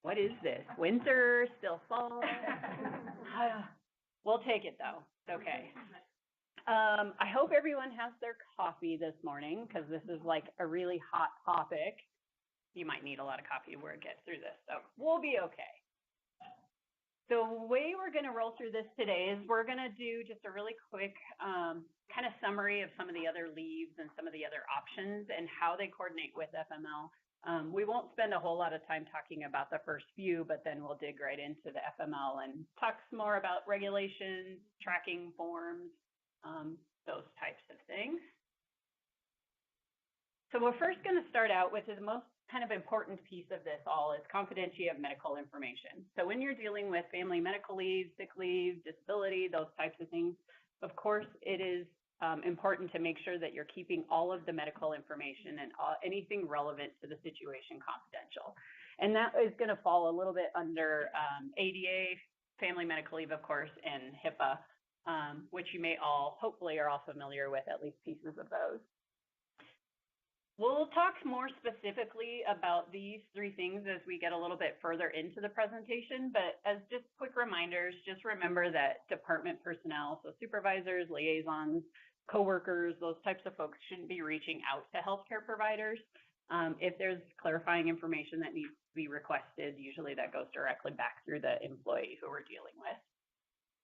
What is this? Winter, still fall? We'll take it though. It's okay. I hope everyone has their coffee this morning because this is like a really hot topic. You might need a lot of coffee to get through this, so we'll be okay. The way we're going to roll through this today is we're going to do just a really quick kind of summary of some of the other leaves and some of the other options and how they coordinate with FML. We won't spend a whole lot of time talking about the first few, but then we'll dig right into the FML and talk some more about regulations, tracking forms, those types of things. So we're first going to start out with the most kind of important piece of this all is confidentiality of medical information. So when you're dealing with family medical leave, sick leave, disability, those types of things, of course, it is important to make sure that you're keeping all of the medical information and anything relevant to the situation confidential. And that is going to fall a little bit under ADA, family medical leave, of course, and HIPAA, which you may all, hopefully, are all familiar with at least pieces of those. We'll talk more specifically about these three things as we get a little bit further into the presentation, but as just quick reminders, just remember that department personnel, so supervisors, liaisons, coworkers, those types of folks shouldn't be reaching out to healthcare providers. If there's clarifying information that needs to be requested, usually that goes directly back through the employee who we're dealing with.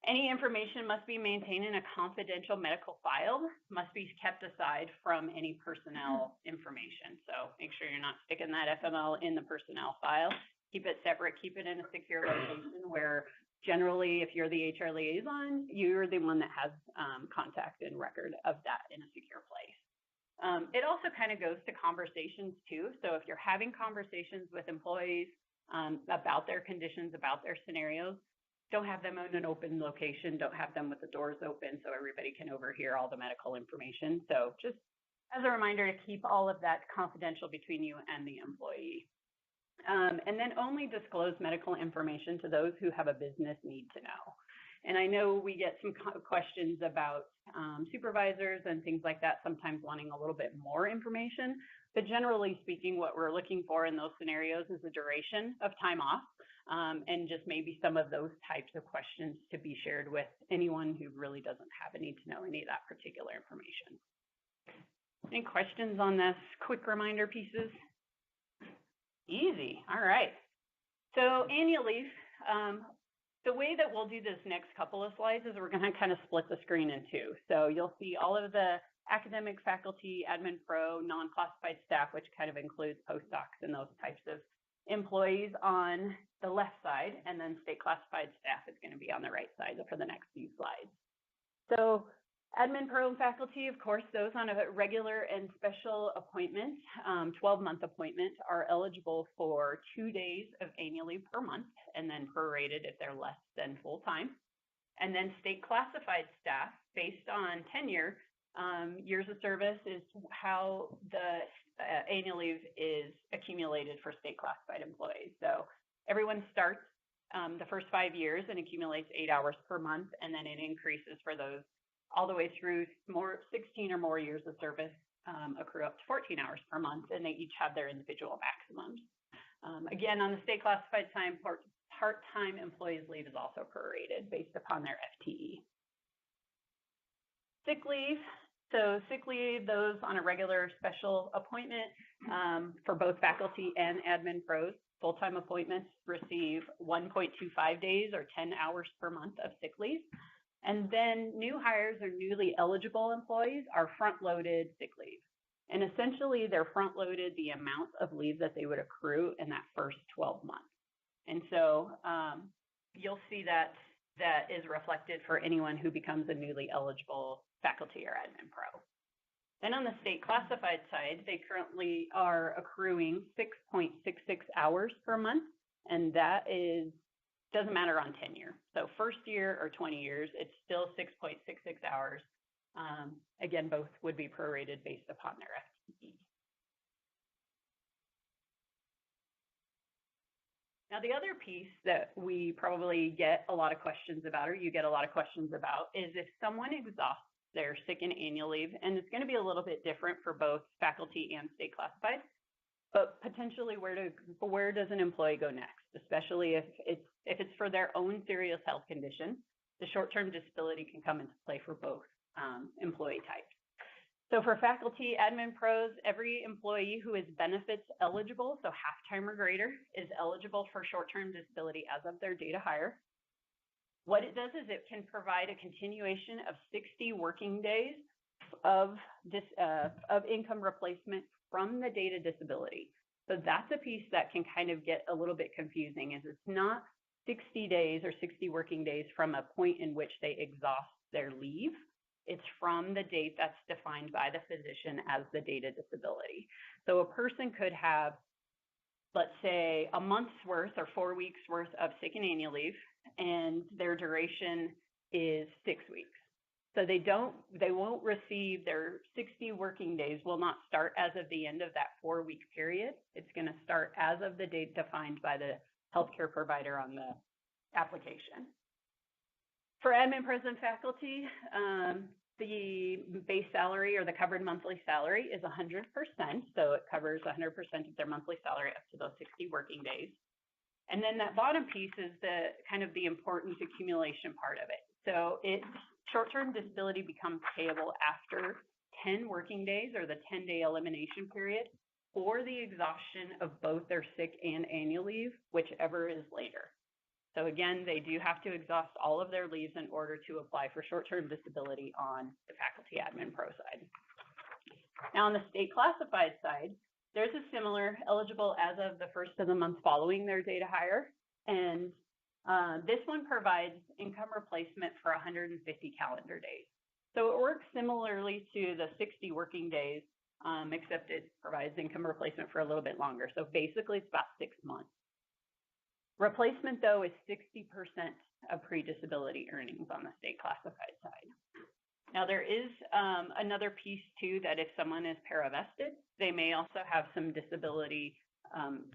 Any information must be maintained in a confidential medical file, must be kept aside from any personnel information. So make sure you're not sticking that FML in the personnel file. Keep it separate, keep it in a secure location where generally if you're the HR liaison, you're the one that has contact and record of that in a secure place. It also kind of goes to conversations too. So if you're having conversations with employees about their conditions, about their scenarios, don't have them in an open location, don't have them with the doors open so everybody can overhear all the medical information. So just as a reminder to keep all of that confidential between you and the employee. And then only disclose medical information to those who have a business need to know. And I know we get some questions about supervisors and things like that, sometimes wanting a little bit more information. But generally speaking, what we're looking for in those scenarios is the duration of time off and just maybe some of those types of questions to be shared with anyone who really doesn't have a need to know any of that particular information. Any questions on this quick reminder pieces? Easy. All right. So annual leave. The way that we'll do this next couple of slides is we're going to kind of split the screen in two. So you'll see all of the academic, faculty, admin pro, non-classified staff, which kind of includes postdocs and those types of employees on the left side, and then state classified staff is going to be on the right side for the next few slides. So admin pro and faculty, of course, those on a regular and special appointment, 12-month appointment, are eligible for 2 days of annual leave per month, and then prorated if they're less than full-time. And then state classified staff, based on tenure, years of service is how the annual leave is accumulated for state classified employees. So everyone starts the first 5 years and accumulates 8 hours per month, and then it increases for those all the way through 16 or more years of service, accrue up to 14 hours per month, and they each have their individual maximums. Again, on the state classified time, part-time employees' leave is also prorated based upon their FTE. Sick leave. So sick leave, those on a regular special appointment for both faculty and admin pros, full-time appointments receive 1.25 days or 10 hours per month of sick leave. And then new hires or newly eligible employees are front-loaded sick leave. And essentially, they're front-loaded the amount of leave that they would accrue in that first 12 months. And so you'll see that that is reflected for anyone who becomes a newly eligible faculty or admin pro. Then on the state classified side, they currently are accruing 6.66 hours per month, and that doesn't matter on tenure. So first year or 20 years, it's still 6.66 hours. Again, both would be prorated based upon their FTE. Now, the other piece that we probably get a lot of questions about, or you get a lot of questions about, is if someone exhausts their sick and annual leave, and it's going to be a little bit different for both faculty and state classified. But potentially, where does an employee go next, especially if it's for their own serious health condition? The short-term disability can come into play for both employee types. So for faculty admin pros, every employee who is benefits eligible, so half-time or greater, is eligible for short-term disability as of their date of hire. What it does is it can provide a continuation of 60 working days of income replacement from the date of disability. So that's a piece that can kind of get a little bit confusing, is it's not 60 days or 60 working days from a point in which they exhaust their leave. It's from the date that's defined by the physician as the date of disability. So a person could have, let's say, a month's worth or 4 weeks worth of sick and annual leave, and their duration is 6 weeks. So they won't receive their 60 working days will not start as of the end of that 4-week period. It's going to start as of the date defined by the healthcare provider on the application. For admin pros and faculty, the base salary or the covered monthly salary is 100%. So it covers 100% of their monthly salary up to those 60 working days. And then that bottom piece is the kind of the important accumulation part of it. So short-term disability becomes payable after 10 working days or the 10-day elimination period, or the exhaustion of both their sick and annual leave, whichever is later. So again, they do have to exhaust all of their leaves in order to apply for short-term disability on the faculty admin pro side. Now on the state classified side, there's a similar eligible as of the first of the month following their date of hire. And this one provides income replacement for 150 calendar days. So it works similarly to the 60 working days, except it provides income replacement for a little bit longer. So basically it's about 6 months. Replacement, though, is 60% of pre-disability earnings on the state classified side. Now, there is another piece, too, that if someone is paravested, they may also have some disability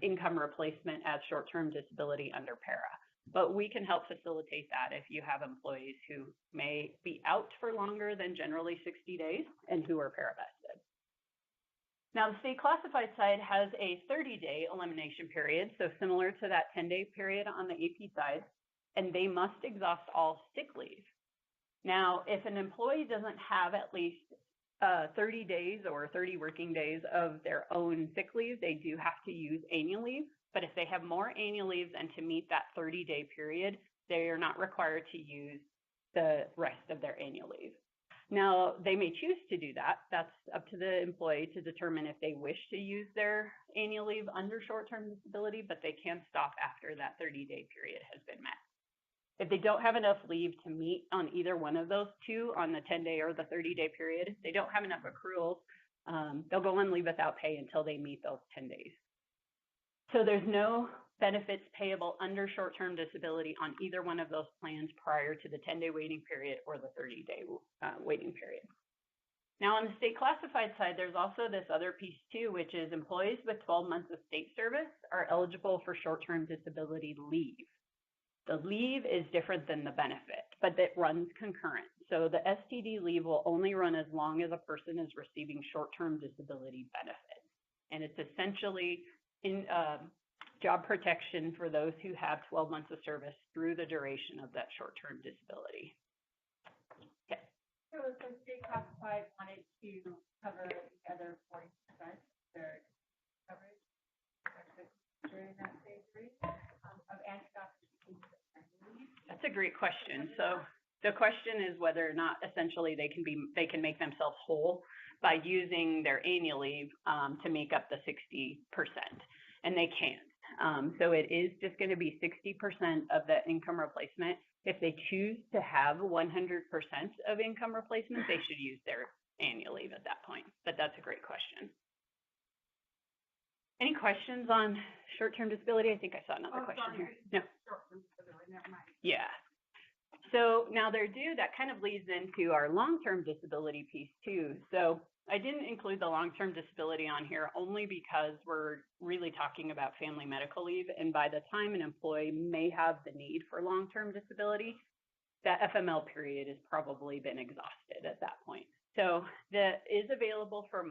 income replacement as short-term disability under para. But we can help facilitate that if you have employees who may be out for longer than generally 60 days and who are paravested. Now, the state classified side has a 30-day elimination period, so similar to that 10-day period on the AP side, and they must exhaust all sick leave. Now, if an employee doesn't have at least 30 days or 30 working days of their own sick leave, they do have to use annual leave. But if they have more annual leave than to meet that 30-day period, they are not required to use the rest of their annual leave. Now, they may choose to do that. That's up to the employee to determine if they wish to use their annual leave under short-term disability, but they can stop after that 30-day period has been met. If they don't have enough leave to meet on either one of those two, on the 10-day or the 30-day period, they don't have enough accruals, they'll go on leave without pay until they meet those 10 days. So there's no benefits payable under short-term disability on either one of those plans prior to the 10-day waiting period or the 30-day waiting period. Now, on the state classified side, there's also this other piece too, which is employees with 12 months of state service are eligible for short-term disability leave. The leave is different than the benefit, but it runs concurrent. So the STD leave will only run as long as a person is receiving short-term disability benefits. And it's essentially in job protection for those who have 12 months of service through the duration of that short-term disability. Okay. So if the state classified wanted to cover the other 40% of their coverage during that phase 3 of anti-doctor, that's a great question. So the question is whether or not essentially they can make themselves whole by using their annual leave to make up the 60%, and they can't. So it is just going to be 60% of the income replacement. If they choose to have 100% of income replacement, they should use their annual leave at that point. But that's a great question. Any questions on short-term disability? I think I saw another question here. No. Short-term disability, never mind. Yeah. So now that kind of leads into our long-term disability piece too. So I didn't include the long-term disability on here only because we're really talking about family medical leave. And by the time an employee may have the need for long-term disability, that FML period has probably been exhausted at that point. So that is available for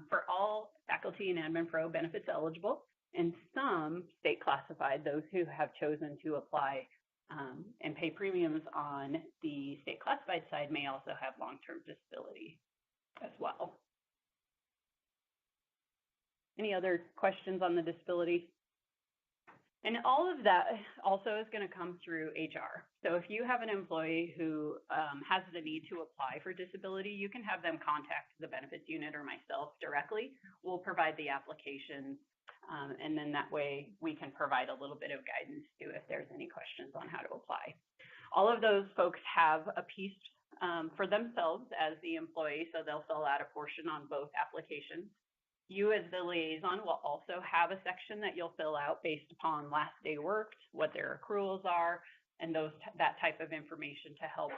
for all faculty and admin pro benefits eligible, and some state classified, those who have chosen to apply and pay premiums on the state classified side may also have long-term disability as well. Any other questions on the disability? And all of that also is going to come through HR. So if you have an employee who has the need to apply for disability, you can have them contact the benefits unit or myself directly. We'll provide the application, and then that way we can provide a little bit of guidance too if there's any questions on how to apply. All of those folks have a piece for themselves as the employee, so they'll fill out a portion on both applications. You as the liaison will also have a section that you'll fill out based upon last day worked, what their accruals are, and that type of information to help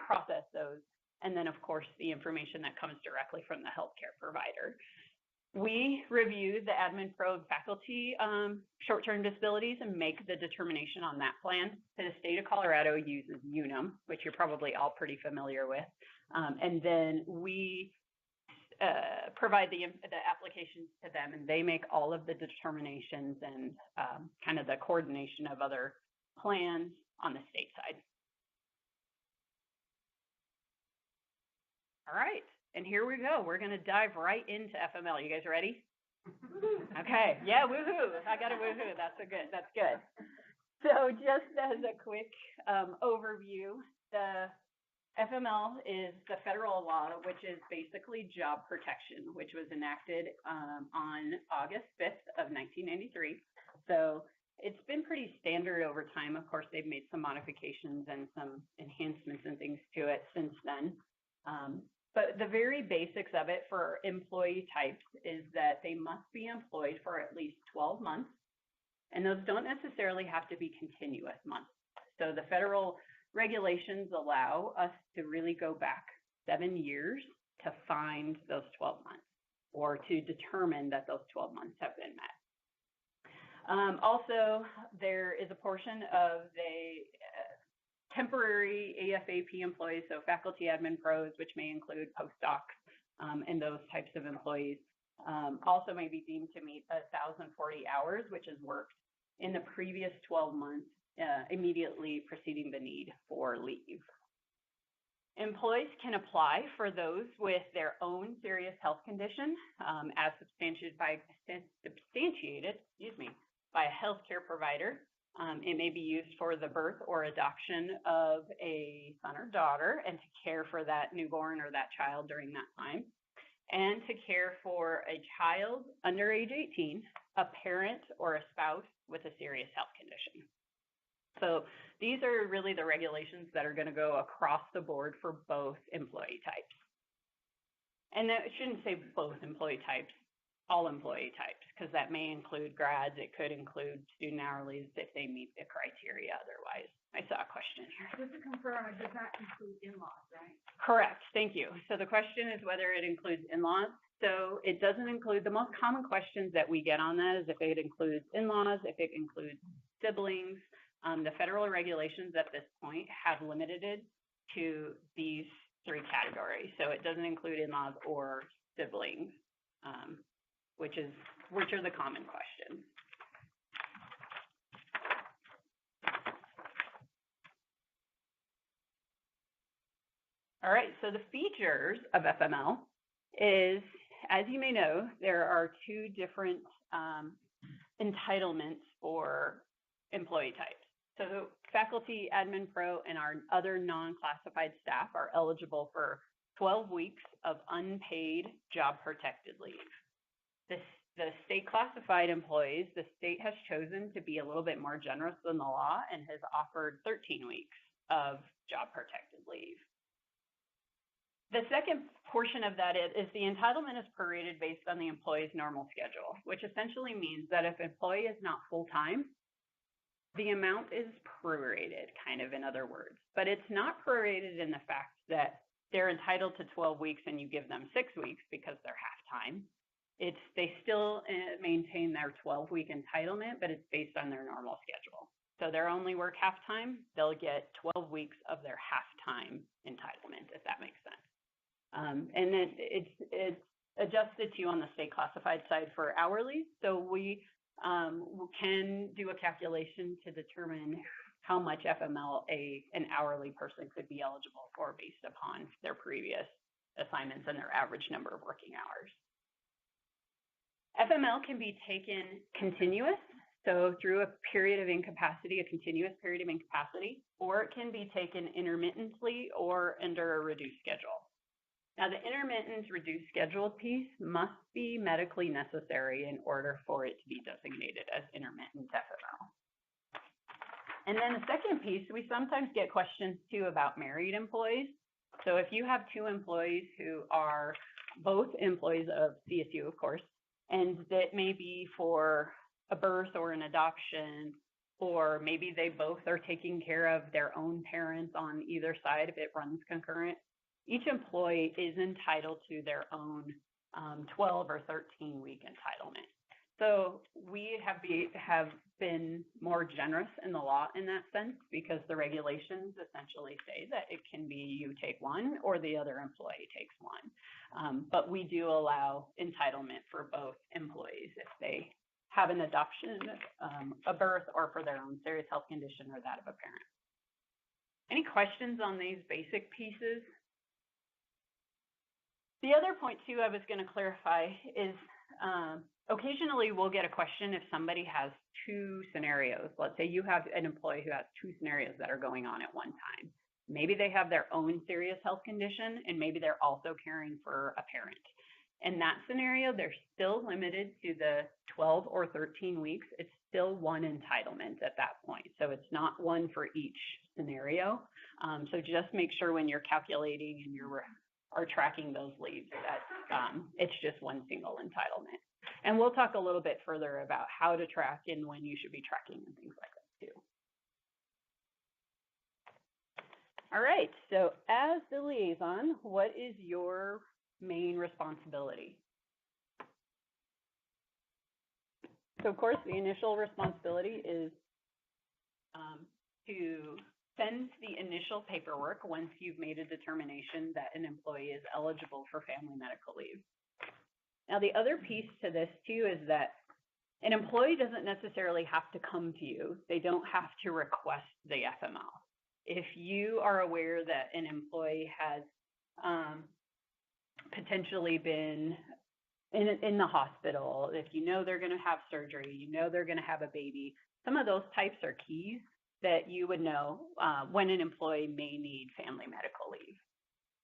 process those. And then, of course, the information that comes directly from the healthcare provider. We review the admin pro and faculty short-term disabilities and make the determination on that plan. The state of Colorado uses UNUM, which you're probably all pretty familiar with. And then we provide the applications to them, and they make all of the determinations and kind of the coordination of other plans on the state side. All right, and here we go. We're going to dive right into FML. You guys ready? Okay, yeah, woohoo. I got a woohoo. That's good. So just as a quick overview, the FML is the federal law, which is basically job protection, which was enacted on August 5th of 1993. So it's been pretty standard over time. Of course, they've made some modifications and some enhancements and things to it since then. But the very basics of it for employee types is that they must be employed for at least 12 months, and those don't necessarily have to be continuous months. So the federal regulations allow us to really go back 7 years to find those 12 months or to determine that those 12 months have been met. Also, there is a portion of the temporary AFAP employees, so faculty admin pros, which may include postdocs and those types of employees, also may be deemed to meet 1,040 hours, which is worked in the previous 12 months immediately preceding the need for leave. Employees can apply for those with their own serious health condition as substantiated by a healthcare provider. It may be used for the birth or adoption of a son or daughter and to care for that newborn or that child during that time, and to care for a child under age 18, a parent or a spouse with a serious health condition. So these are really the regulations that are going to go across the board for both employee types. And that shouldn't say both employee types, all employee types, because that may include grads. It could include student hourlies if they meet the criteria otherwise. I saw a question here. Just to confirm, it does not include in-laws, right? Correct. Thank you. So the question is whether it includes in-laws. So it doesn't include, the most common questions that we get on that is if it includes in-laws, if it includes siblings. The federal regulations at this point have limited it to these three categories. So it doesn't include in-laws or siblings, which are the common questions. All right, so the features of FML is, as you may know, there are two different entitlements for employee types. So faculty, admin pro, and our other non-classified staff are eligible for 12 weeks of unpaid job protected leave. The state classified employees, the state has chosen to be a little bit more generous than the law and has offered 13 weeks of job protected leave. The second portion of that is the entitlement is prorated based on the employee's normal schedule, which essentially means that if an employee is not full-time, the amount is prorated, kind of in other words. But it's not prorated in the fact that they're entitled to 12 weeks and you give them 6 weeks because they're half-time. They still maintain their 12-week entitlement, but it's based on their normal schedule. So they only work half-time, they'll get 12 weeks of their half-time entitlement, if that makes sense. And then it's adjusted to on the state classified side for hourly. So we can do a calculation to determine how much FMLA an hourly person could be eligible for based upon their previous assignments and their average number of working hours. FML can be taken continuous, so through a period of incapacity, a continuous period of incapacity, or it can be taken intermittently or under a reduced schedule. Now, the intermittent reduced schedule piece must be medically necessary in order for it to be designated as intermittent FML. And then the second piece, we sometimes get questions too about married employees. So if you have two employees who are both employees of CSU, of course, and that may be for a birth or an adoption, or maybe they both are taking care of their own parents on either side if it runs concurrent, each employee is entitled to their own 12 or 13-week entitlement. So we have been more generous in the law in that sense because the regulations essentially say that it can be you take one or the other employee takes one. But we do allow entitlement for both employees if they have an adoption, a birth, or for their own serious health condition or that of a parent. Any questions on these basic pieces? The other point too I was going to clarify is occasionally we'll get a question if somebody has two scenarios. Let's say you have an employee who has two scenarios that are going on at one time. Maybe they have their own serious health condition and maybe they're also caring for a parent. In that scenario, they're still limited to the 12 or 13 weeks. It's still one entitlement at that point. So it's not one for each scenario. So just make sure when you're calculating and you're tracking those leaves that it's just one single entitlement. And we'll talk a little bit further about how to track and when you should be tracking and things like that too. All right, so as the liaison, what is your main responsibility? So of course, the initial responsibility is to send the initial paperwork once you've made a determination that an employee is eligible for family medical leave. Now, the other piece to this too is that an employee doesn't necessarily have to come to you. They don't have to request the FML. If you are aware that an employee has potentially been in the hospital, if you know they're going to have surgery, you know they're going to have a baby, some of those types are keys that you would know when an employee may need family medical leave.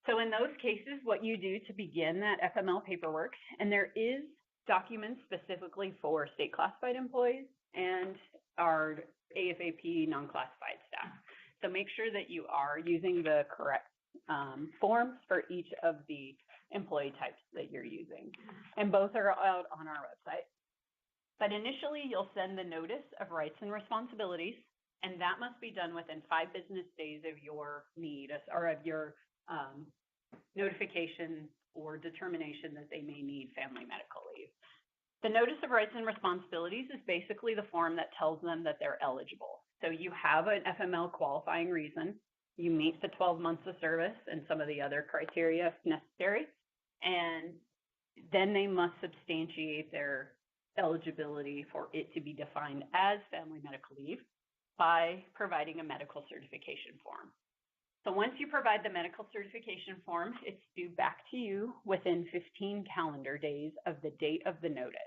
So in those cases, what you do to begin that FML paperwork, and there is documents specifically for state classified employees and our AFAP non-classified staff. So make sure that you are using the correct forms for each of the employee types that you're using. And both are out on our website. But initially, you'll send the notice of rights and responsibilities, and that must be done within 5 business days of your need or of your notification or determination that they may need family medical leave. The notice of rights and responsibilities is basically the form that tells them that they're eligible. So you have an FML qualifying reason, you meet the 12 months of service and some of the other criteria if necessary, and then they must substantiate their eligibility for it to be defined as family medical leave by providing a medical certification form. So once you provide the medical certification form, it's due back to you within 15 calendar days of the date of the notice.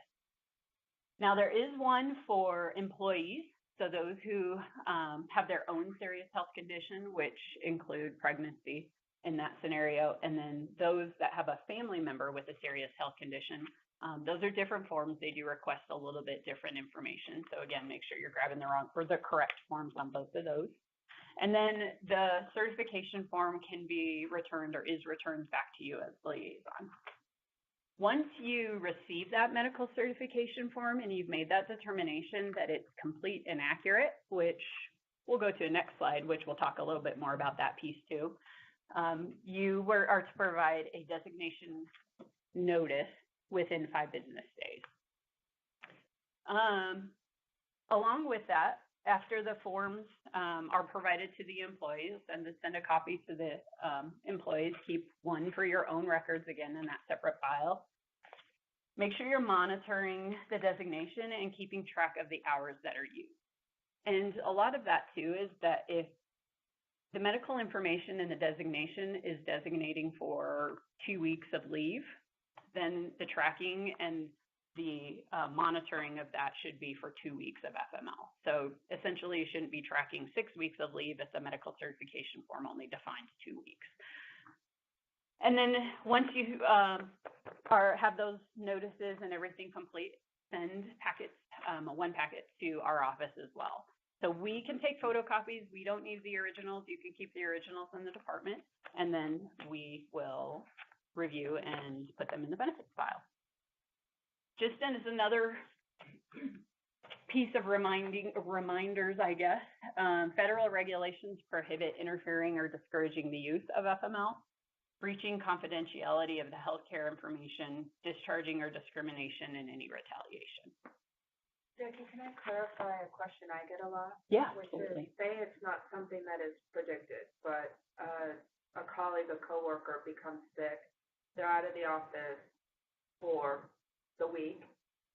Now there is one for employees, so those who have their own serious health condition, which include pregnancy in that scenario, and then those that have a family member with a serious health condition, those are different forms. They do request a little bit different information. So again, make sure you're grabbing the correct forms on both of those. And then the certification form can be returned or is returned back to you as liaison. Once you receive that medical certification form and you've made that determination that it's complete and accurate, which we'll go to a next slide, which we'll talk a little bit more about that piece too, you are to provide a designation notice within 5 business days. Along with that, after the forms are provided to the employees, and to send a copy to the employees, keep one for your own records, again, in that separate file. Make sure you're monitoring the designation and keeping track of the hours that are used. And a lot of that too is that if the medical information in the designation is designating for 2 weeks of leave, then the tracking and the monitoring of that should be for 2 weeks of FML. So essentially, you shouldn't be tracking 6 weeks of leave if the medical certification form only defines 2 weeks. And then once you have those notices and everything complete, send packets, one packet to our office as well. So we can take photocopies. We don't need the originals. You can keep the originals in the department, and then we will review and put them in the benefits file. Just as another piece of reminders, I guess, federal regulations prohibit interfering or discouraging the use of FML, breaching confidentiality of the healthcare information, discharging or discrimination, and any retaliation. Jackie, can I clarify a question I get a lot? Yeah, which absolutely. is, say it's not something that is predicted, but a colleague, a coworker becomes sick, they're out of the office for the week.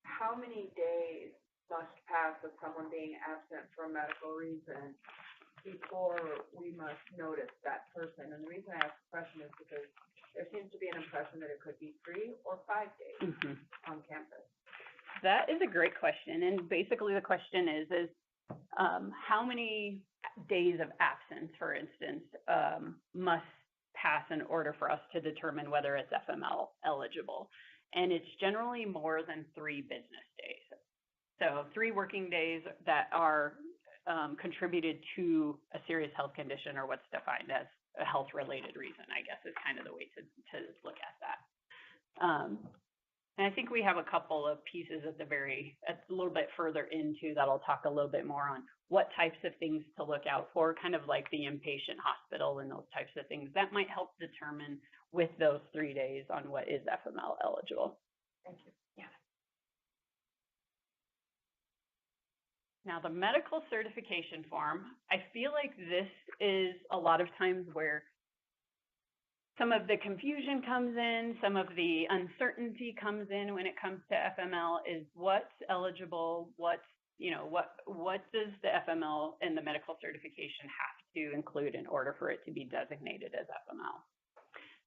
How many days must pass of someone being absent for a medical reason before we must notice that person? And the reason I ask the question is because there seems to be an impression that it could be 3 or 5 days on campus. That is a great question. And basically the question is how many days of absence, for instance, must pass in order for us to determine whether it's FML eligible? And it's generally more than 3 business days. So 3 working days that are contributed to a serious health condition, or what's defined as a health-related reason, I guess, is kind of the way to look at that. And I think we have a couple of pieces a little bit further into that I'll talk a little bit more on what types of things to look out for, kind of like the inpatient hospital and those types of things that might help determine with those 3 days on what is FML eligible. Thank you. Yeah. Now, the medical certification form, I feel like this is a lot of times where some of the confusion comes in, some of the uncertainty comes in when it comes to FML. Is what's eligible, what does the FML and the medical certification have to include in order for it to be designated as FML?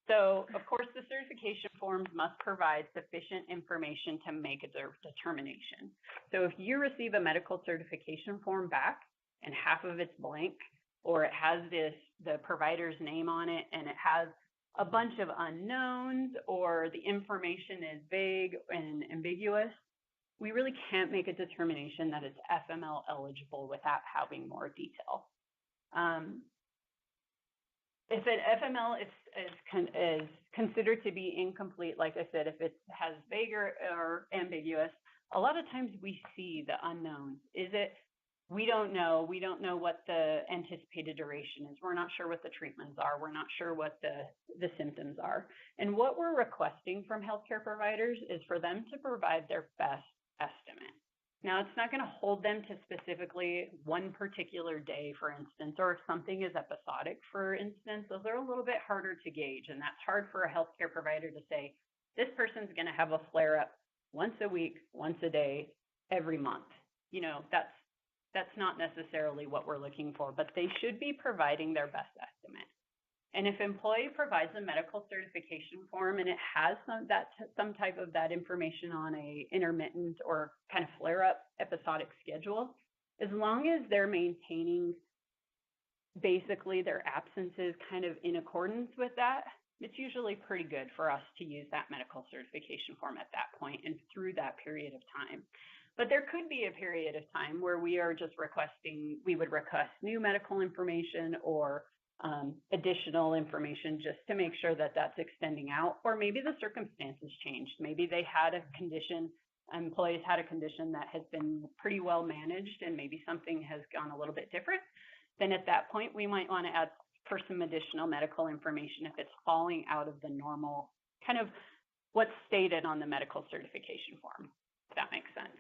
So, of course, the certification forms must provide sufficient information to make a determination. So if you receive a medical certification form back and half of it's blank, or it has the provider's name on it and it has a bunch of unknowns, or the information is vague and ambiguous, we really can't make a determination that it's FML eligible without having more detail. If an FML is considered to be incomplete, like I said, if it has vague or ambiguous, a lot of times we see the unknowns. We don't know what the anticipated duration is. We're not sure what the treatments are. We're not sure what the symptoms are. And what we're requesting from healthcare providers is for them to provide their best estimate. Now, it's not going to hold them to specifically one particular day, for instance, or if something is episodic, for instance. Those are a little bit harder to gauge, and that's hard for a healthcare provider to say, this person's going to have a flare-up once a week, once a day, every month. That's not necessarily what we're looking for, but they should be providing their best estimate. And if employee provides a medical certification form and it has some type of that information on a intermittent or kind of flare-up episodic schedule, as long as they're maintaining basically their absences kind of in accordance with that, it's usually pretty good for us to use that medical certification form at that point and through that period of time. But there could be a period of time where we are just we would request new medical information or additional information just to make sure that that's extending out, or maybe the circumstances changed. Maybe they had a condition, employees had a condition that has been pretty well managed, and maybe something has gone a little bit different. Then at that point, we might want to add for some additional medical information if it's falling out of the normal, kind of what's stated on the medical certification form, if that makes sense.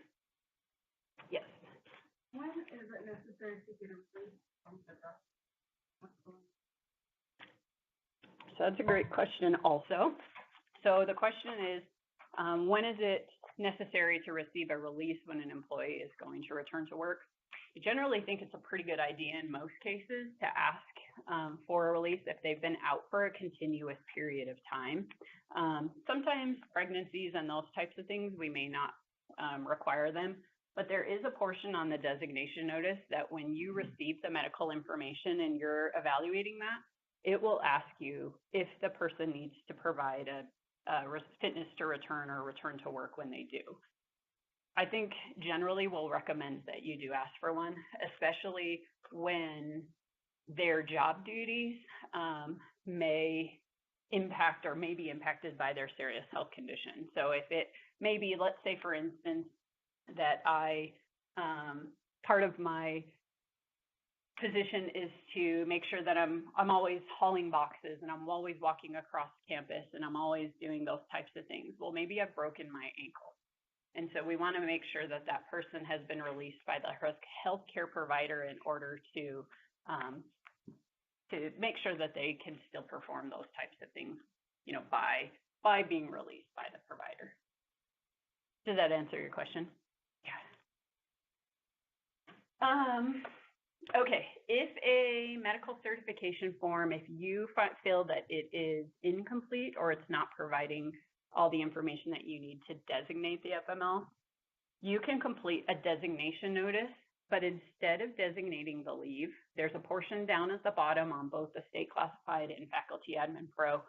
Yes. When is it necessary to get a release from the doctor? So that's a great question also. So the question is, when is it necessary to receive a release when an employee is going to return to work? I generally think it's a pretty good idea in most cases to ask for a release if they've been out for a continuous period of time. Sometimes pregnancies and those types of things, we may not require them, but there is a portion on the designation notice that when you receive the medical information and you're evaluating that, it will ask you if the person needs to provide a fitness to return or return to work when they do. I think generally we'll recommend that you do ask for one, especially when their job duties may impact or may be impacted by their serious health condition. So if it may be, let's say for instance, that part of my position is to make sure that I'm always hauling boxes and I'm always walking across campus and I'm always doing those types of things. Well, maybe I've broken my ankle. And so we want to make sure that that person has been released by the healthcare provider in order to make sure that they can still perform those types of things, you know, by being released by the provider. Does that answer your question? Yeah. Okay, if a medical certification form, if you feel that it is incomplete or it's not providing all the information that you need to designate the FML, you can complete a designation notice, but instead of designating the leave, there's a portion down at the bottom on both the state classified and faculty admin pro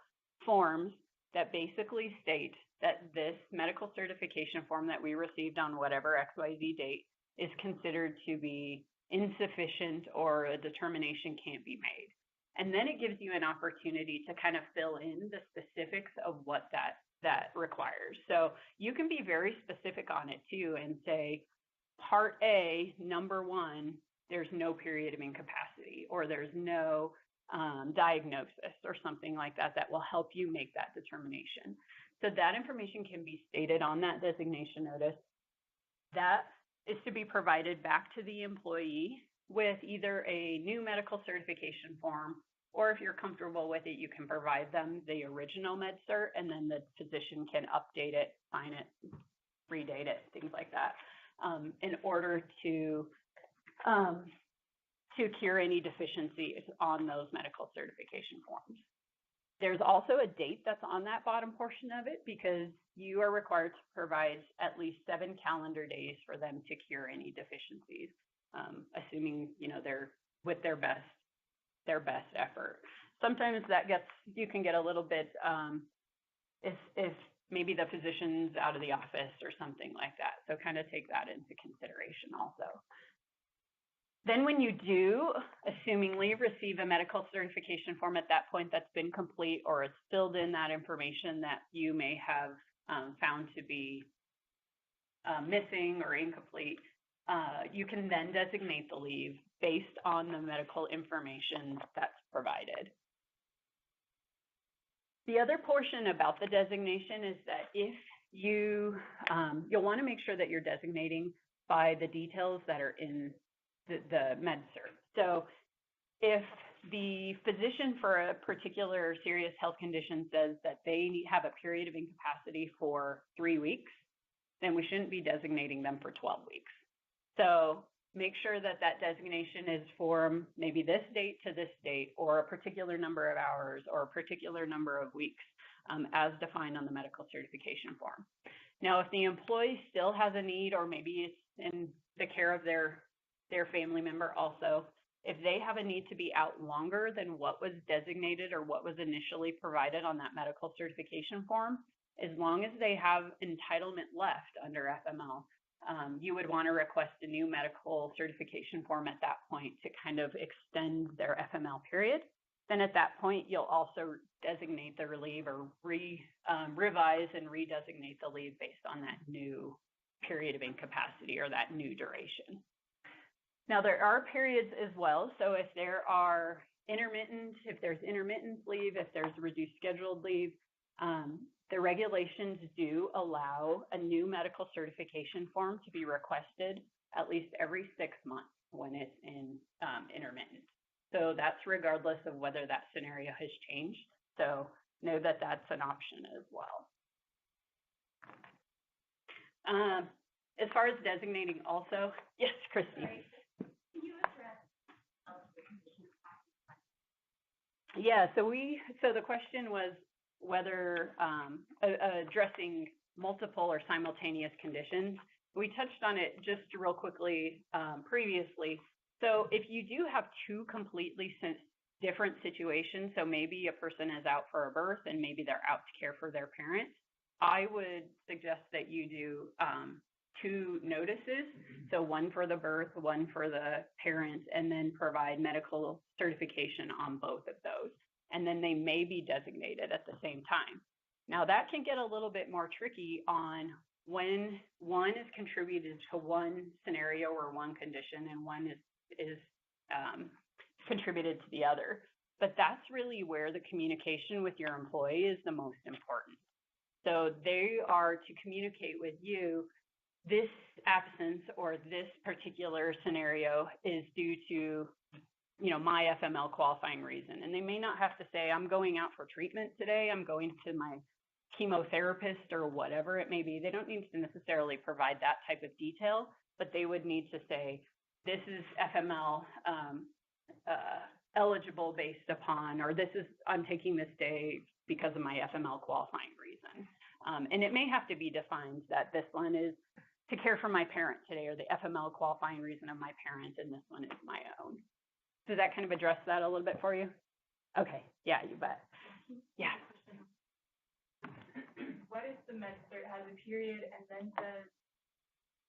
forms that basically state that this medical certification form that we received on whatever XYZ date is considered to be insufficient or a determination can't be made. And then it gives you an opportunity to kind of fill in the specifics of what that requires. So you can be very specific on it too and say, Part A, number 1, there's no period of incapacity or there's no diagnosis or something like that that will help you make that determination. So that information can be stated on that designation notice. That is to be provided back to the employee with either a new medical certification form, or if you're comfortable with it, you can provide them the original med cert, and then the physician can update it, sign it, redate it, things like that, in order to cure any deficiencies on those medical certification forms. There's also a date that's on that bottom portion of it because you are required to provide at least 7 calendar days for them to cure any deficiencies, assuming, you know, they're with their best effort. Sometimes you can get a little bit, if maybe the physician's out of the office or something like that. So kind of take that into consideration also. Then when you do, assumingly, receive a medical certification form at that point that's been complete or it's filled in that information that you may have found to be missing or incomplete, you can then designate the leave based on the medical information that's provided. The other portion about the designation is that if you'll want to make sure that you're designating by the details that are in the med cert. So if the physician for a particular serious health condition says that they have a period of incapacity for 3 weeks, then we shouldn't be designating them for 12 weeks. So make sure that that designation is for maybe this date to this date, or a particular number of hours, or a particular number of weeks, as defined on the medical certification form. Now, if the employee still has a need, or maybe it's in the care of their family member also, if they have a need to be out longer than what was designated or what was initially provided on that medical certification form, as long as they have entitlement left under FML, you would want to request a new medical certification form at that point to kind of extend their FML period. Then at that point, you'll also designate the leave or revise and redesignate the leave based on that new period of incapacity or that new duration. Now, there are periods as well. So if there's intermittent leave, if there's reduced scheduled leave, the regulations do allow a new medical certification form to be requested at least every 6 months. when it's in intermittent. So that's regardless of whether that scenario has changed. So know that that's an option as well. As far as designating also, yes, Christy. Right. Can you address the condition of occupancy? Yeah, so the question was whether addressing multiple or simultaneous conditions. We touched on it just real quickly previously. So if you do have two completely different situations, so maybe a person is out for a birth and maybe they're out to care for their parent, I would suggest that you do two notices, so one for the birth, one for the parent, and then provide medical certification on both of those. And then they may be designated at the same time. Now that can get a little bit more tricky on when one is contributed to one scenario or one condition and one is contributed to the other. But that's really where the communication with your employee is the most important. So they are to communicate with you, this absence or this particular scenario is due to, my FML qualifying reason. And they may not have to say, I'm going out for treatment today, I'm going to my chemotherapist or whatever it may be. They don't need to necessarily provide that type of detail, but they would need to say, this is FML eligible based upon, or I'm taking this day because of my FML qualifying reason. And it may have to be defined that this one is to care for my parent today, or the FML qualifying reason of my parent, and this one is my own. Does that kind of address that a little bit for you? Okay, yeah, you bet. Yeah. What if the med cert has a period and then says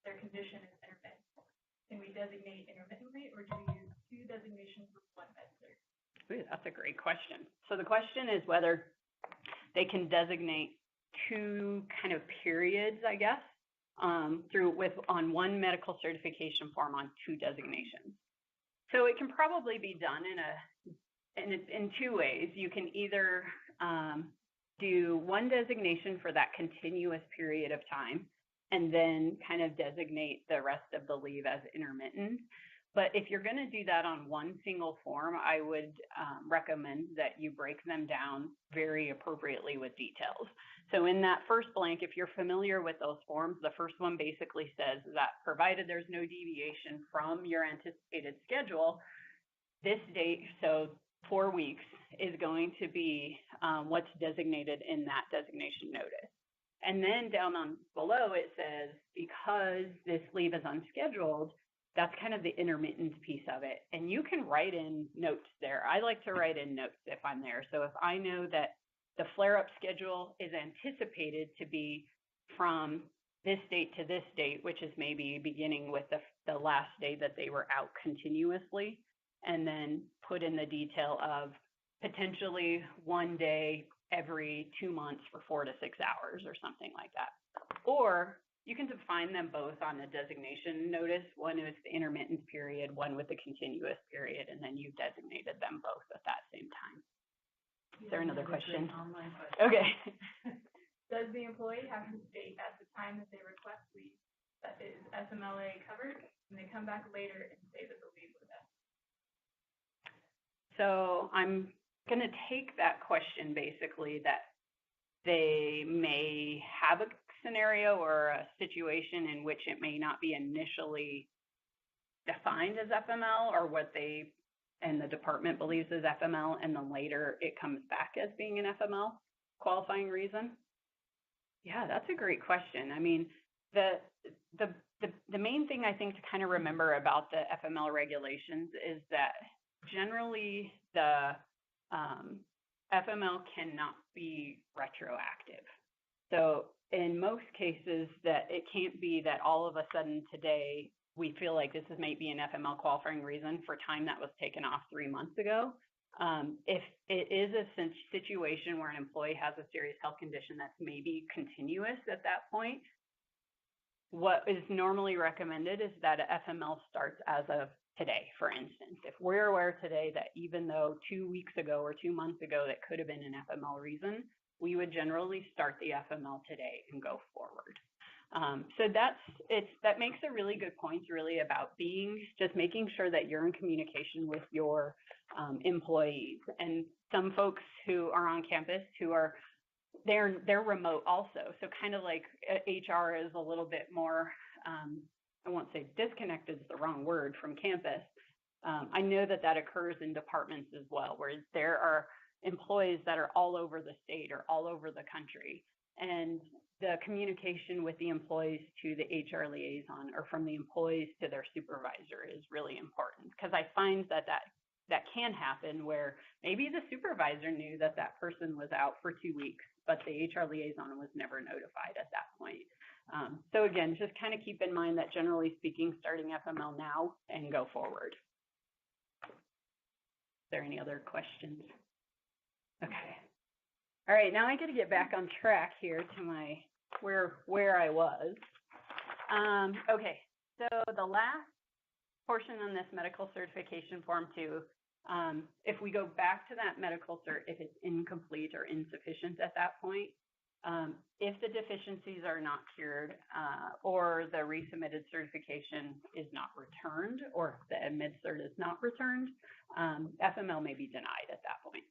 their condition is intermittent? Can we designate intermittently, or do we use two designations with one med cert? Ooh, that's a great question. So the question is whether they can designate two kind of periods, I guess, on one medical certification form on two designations. So it can probably be done in two ways. You can either do one designation for that continuous period of time and then kind of designate the rest of the leave as intermittent. But if you're going to do that on one single form, I would recommend that you break them down very appropriately with details. So in that first blank, if you're familiar with those forms, the first one basically says that provided there's no deviation from your anticipated schedule, this date, so 4 weeks, is going to be what's designated in that designation notice. And then down on below, it says, because this leave is unscheduled, that's kind of the intermittent piece of it. And you can write in notes there. I like to write in notes if I'm there. So if I know that the flare-up schedule is anticipated to be from this date to this date, which is maybe beginning with the last day that they were out continuously, and then put in the detail of potentially one day every 2 months for 4 to 6 hours or something like that. Or you can define them both on the designation notice. One is the intermittent period, one with the continuous period, and then you've designated them both at that same time. Is there another question? Okay. Does the employee have to state at the time that they request leave that is FMLA covered, and they come back later and say that the leave was FMLA? So I'm going to take that question basically that they may have a scenario or a situation in which it may not be initially defined as FML or what they and the department believes is FML, and then later it comes back as being an FML qualifying reason. Yeah, that's a great question. I mean, the main thing I think to kind of remember about the FML regulations is that generally the FML cannot be retroactive. So in most cases that it can't be that all of a sudden today we feel like this is maybe an FML qualifying reason for time that was taken off 3 months ago. If it is a situation where an employee has a serious health condition that's maybe continuous at that point, what is normally recommended is that a FML starts as of today, for instance. If we're aware today that even though 2 weeks ago or 2 months ago that could have been an FML reason, we would generally start the FML today and go forward. So that makes a really good point, really about just making sure that you're in communication with your employees. And some folks who are on campus they're remote also. So kind of like HR is a little bit more, I won't say disconnected is the wrong word, from campus. I know that occurs in departments as well, where there are employees that are all over the state or all over the country. And the communication with the employees to the HR liaison or from the employees to their supervisor is really important, because I find that can happen where maybe the supervisor knew that person was out for 2 weeks, but the HR liaison was never notified at that point. So again, just kind of keep in mind that generally speaking, starting FML now and go forward. Is there any other questions? Okay. All right, now I got to get back on track here to my where I was. Okay, so the last portion on this medical certification form too, if we go back to that medical cert, if it's incomplete or insufficient at that point, if the deficiencies are not cured or the resubmitted certification is not returned, or if the mid-cert is not returned, FML may be denied at that point.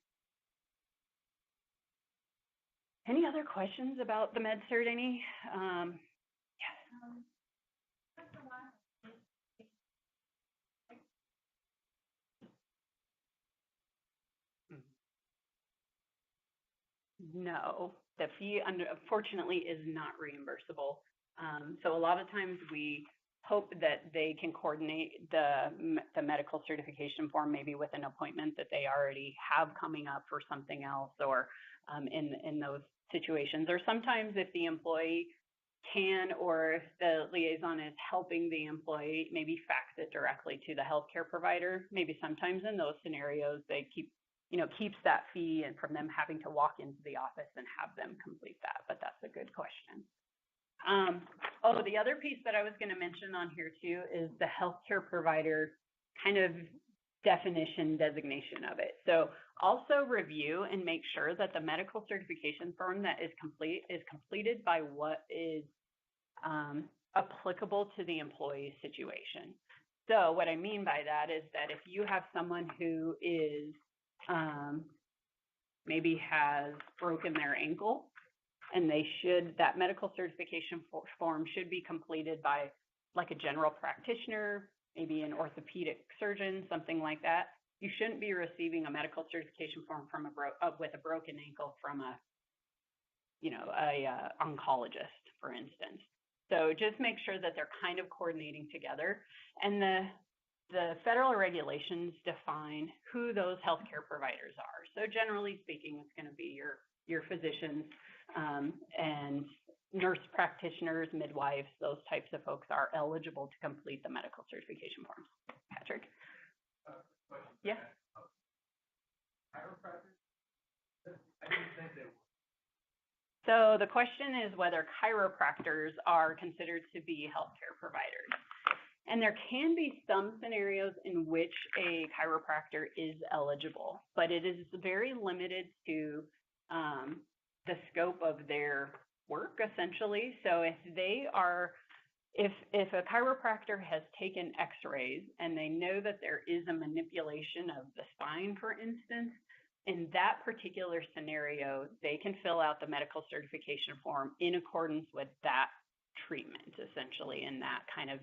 Any other questions about the med-cert? Any? Yes. No, the fee, unfortunately, is not reimbursable. So a lot of times we hope that they can coordinate the medical certification form maybe with an appointment that they already have coming up for something else, or in those situations. Or sometimes if the employee can, or if the liaison is helping the employee, maybe fax it directly to the healthcare provider. Maybe sometimes in those scenarios they keeps that fee and from them having to walk into the office and have them complete that. But that's a good question. The other piece that I was going to mention on here too is the healthcare provider kind of definition designation of it. So also review and make sure that the medical certification form that is completed by what is applicable to the employee's situation. So what I mean by that is that if you have someone who is maybe has broken their ankle, and that medical certification form should be completed by like a general practitioner, maybe an orthopedic surgeon, something like that. You shouldn't be receiving a medical certification form with a broken ankle from a oncologist, for instance. So just make sure that they're kind of coordinating together. And the federal regulations define who those healthcare providers are. So generally speaking, it's going to be your physicians and nurse practitioners, midwives, those types of folks are eligible to complete the medical certification forms. Patrick? Yeah. So the question is whether chiropractors are considered to be healthcare providers. And there can be some scenarios in which a chiropractor is eligible, but it is very limited to the scope of their work, essentially. So if a chiropractor has taken x-rays and they know that there is a manipulation of the spine, for instance, in that particular scenario, they can fill out the medical certification form in accordance with that treatment, essentially, in that kind of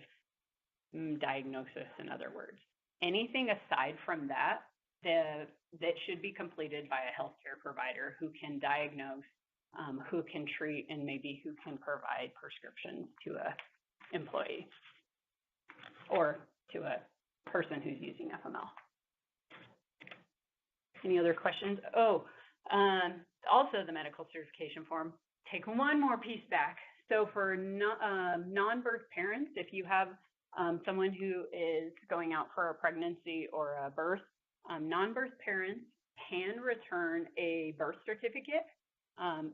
diagnosis, in other words. Anything aside from that should be completed by a healthcare provider who can diagnose, who can treat, and maybe who can provide prescriptions to a employee or to a person who's using FML. Any other questions? Also the medical certification form, take one more piece back. So for non-birth parents, if you have someone who is going out for a pregnancy or a birth, non-birth parents can return a birth certificate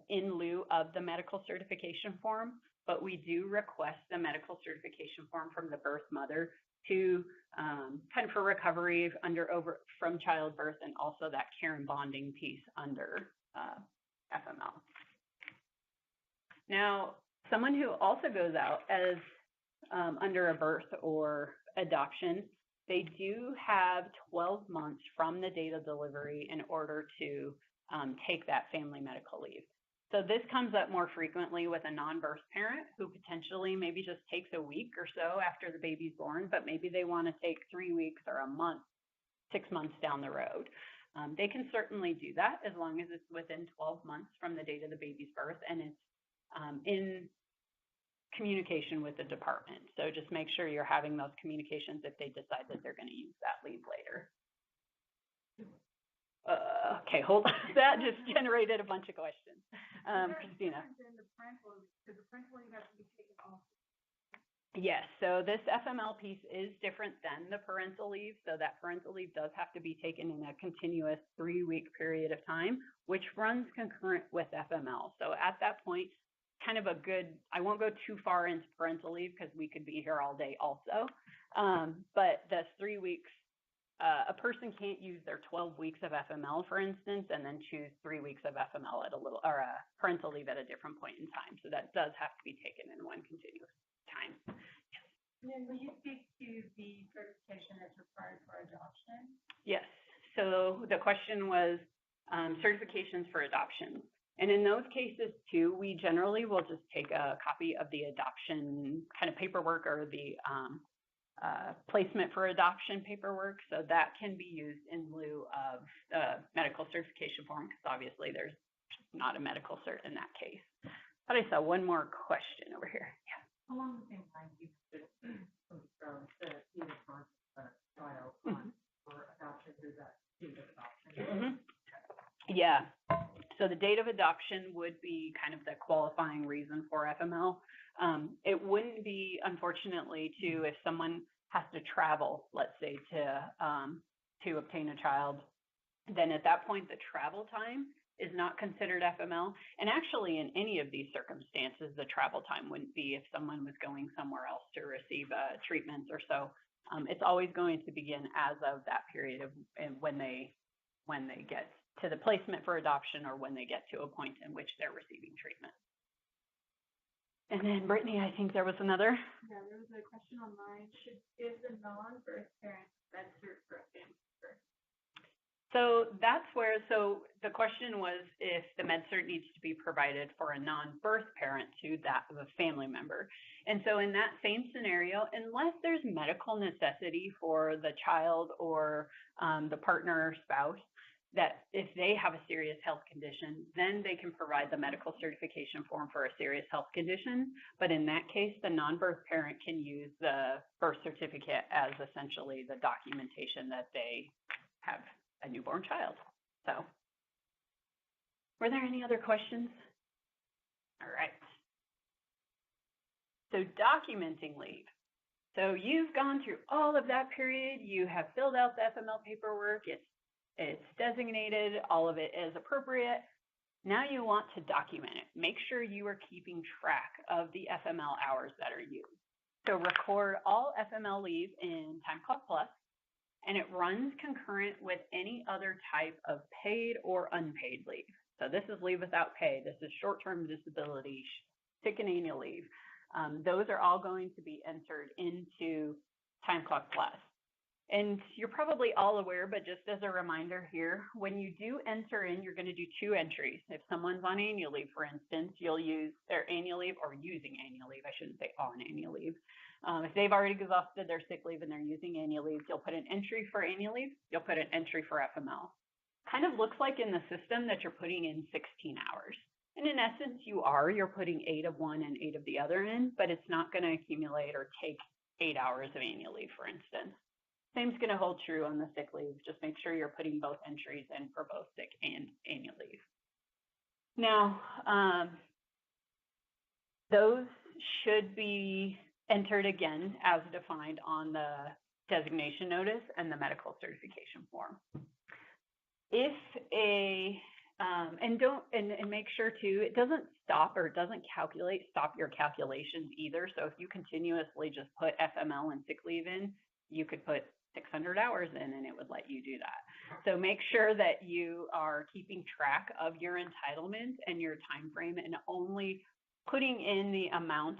in lieu of the medical certification form, but we do request the medical certification form from the birth mother to kind of for recovery from childbirth, and also that care and bonding piece under FML. Now, Someone who also goes out as under a birth or adoption, they do have 12 months from the date of delivery in order to take that family medical leave. So this comes up more frequently with a non-birth parent who potentially maybe just takes a week or so after the baby's born, but maybe they want to take 3 weeks or a month, 6 months down the road. They can certainly do that as long as it's within 12 months from the date of the baby's birth and it's in communication with the department. So just make sure you're having those communications if they decide that they're going to use that leave later. Okay, hold on. That just generated a bunch of questions. Christina. Yes, so this FML piece is different than the parental leave. So that parental leave does have to be taken in a continuous 3-week period of time, which runs concurrent with FML. So at that point, kind of a good, I won't go too far into parental leave because we could be here all day also. But the 3 weeks, a person can't use their 12 weeks of FML, for instance, and then choose 3 weeks of FML at a parental leave at a different point in time. So that does have to be taken in one continuous time. And then will you speak to the certification that's required for adoption? Yes. So the question was certifications for adoption. And in those cases too, we generally will just take a copy of the adoption kind of paperwork or the placement for adoption paperwork. So that can be used in lieu of the medical certification form because obviously there's not a medical cert in that case. But I saw one more question over here. Yeah. Along the same time, you could from the either child or adoption through that date of adoption. Yeah. So the date of adoption would be kind of the qualifying reason for FML. It wouldn't be, unfortunately, if someone has to travel, let's say, to obtain a child, then at that point the travel time is not considered FML. And actually, in any of these circumstances, the travel time wouldn't be if someone was going somewhere else to receive treatments or so. It's always going to begin as of that period of when they get to the placement for adoption or when they get to a point in which they're receiving treatment. And then Brittany, I think there was another. Yeah, there was a question online. Is the non-birth parent med cert for a family member? So that's where, the question was if the med cert needs to be provided for a non-birth parent to that of a family member. And so in that same scenario, unless there's medical necessity for the child or the partner or spouse, that if they have a serious health condition, then they can provide the medical certification form for a serious health condition. But in that case, the non-birth parent can use the birth certificate as essentially the documentation that they have a newborn child. So, were there any other questions? All right. So documenting leave. So you've gone through all of that period. You have filled out the FML paperwork. It's designated, all of it is appropriate. Now you want to document it. Make sure you are keeping track of the FML hours that are used. So record all FML leave in Time Clock Plus, and it runs concurrent with any other type of paid or unpaid leave. So this is leave without pay. This is short-term disability, sick and annual leave. Those are all going to be entered into Time Clock Plus. And you're probably all aware, but just as a reminder here, when you do enter in, you're going to do 2 entries. If someone's on annual leave, for instance, you'll use their annual leave or using annual leave. I shouldn't say on annual leave. If they've already exhausted their sick leave and they're using annual leave, you'll put an entry for annual leave. You'll put an entry for FML. Kind of looks like in the system that you're putting in 16 hours. And in essence, you're putting 8 of one and 8 of the other in, but it's not going to accumulate or take 8 hours of annual leave, for instance. Same's going to hold true on the sick leave. Just make sure you're putting both entries in for both sick and annual leave. Now, those should be entered again as defined on the designation notice and the medical certification form. If and make sure too, it doesn't stop or it doesn't stop your calculations either. So if you continuously just put FML and sick leave in, you could put 600 hours in and it would let you do that. So make sure that you are keeping track of your entitlement and your time frame and only putting in the amount